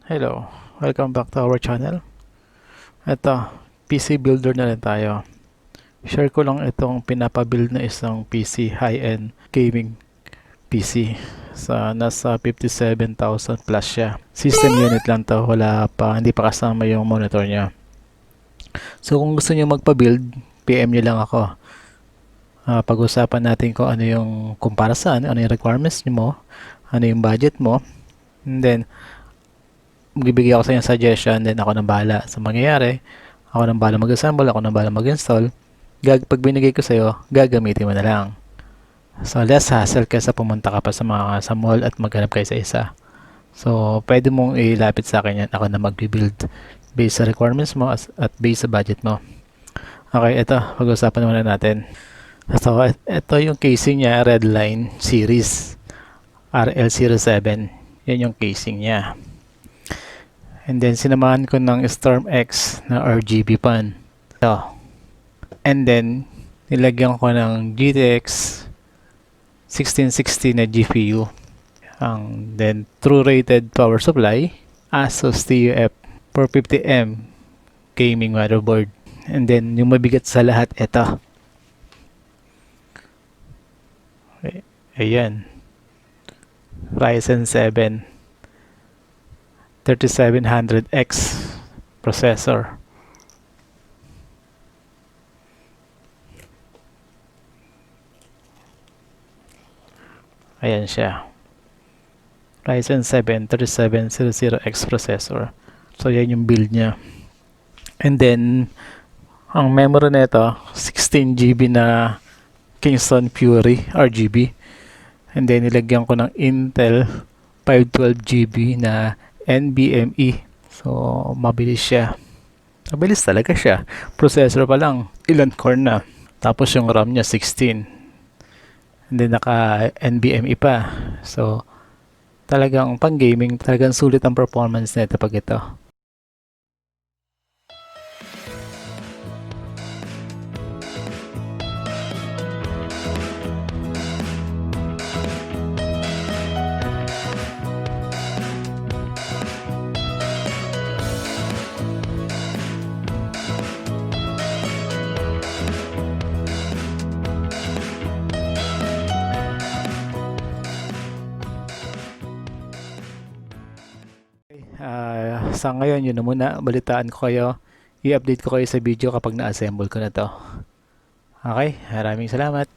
Hello, welcome back to our channel. Ito, PC builder na rin tayo. Share ko lang itong pinapabuild na isang PC, high-end gaming PC. Nasa 57,000 plus siya. System unit lang to, hindi pa kasama yung monitor niya. So kung gusto niyo magpa-build, PM niyo lang ako. Pag-usapan natin kung ano yung comparison, ano yung requirements mo, ano yung budget mo, and then magbibigay ako sa inyo suggestion, then ako nang bahala sa mangyayari. Ako nang bahala mag-assemble, ako nang bahala mag-install. Pag binigay ko sa iyo, gagamitin mo na lang. So less hassle kaysa pumunta ka pa sa mall at maghanap kayo sa isa. So pwede mong ilapit sa akin yan, ako na magbi-build based sa requirements mo at based sa budget mo. Okay, ito, pag-usapan muna natin. So ito yung casing niya, Redline series RL07. Yan yung casing niya. And then, sinamahan ko ng Storm X na RGB pan. Ito. And then, nilagyan ko ng GTX 1660 na GPU. Then, true rated power supply. Asus TUF 450M gaming motherboard. And then, yung mabigat sa lahat, ito. Okay. Ayan. Ryzen 7 3700X processor. Ayan siya. Ryzen 7 3700X processor. So yan yung build niya. And then ang memory nito 16GB na Kingston Fury RGB. And then nilagyan ko ng Intel 512GB na nvme. So mabilis siya. Mabilis talaga siya. Processor pa lang, ilan core na. Tapos yung RAM niya 16. And then naka nvme pa. So talagang pang gaming, talagang sulit ang performance nito pag ito. Sa ngayon, yun na muna. Balitaan ko kayo. I-update ko kayo sa video kapag na-assemble ko na to. Okay, maraming salamat.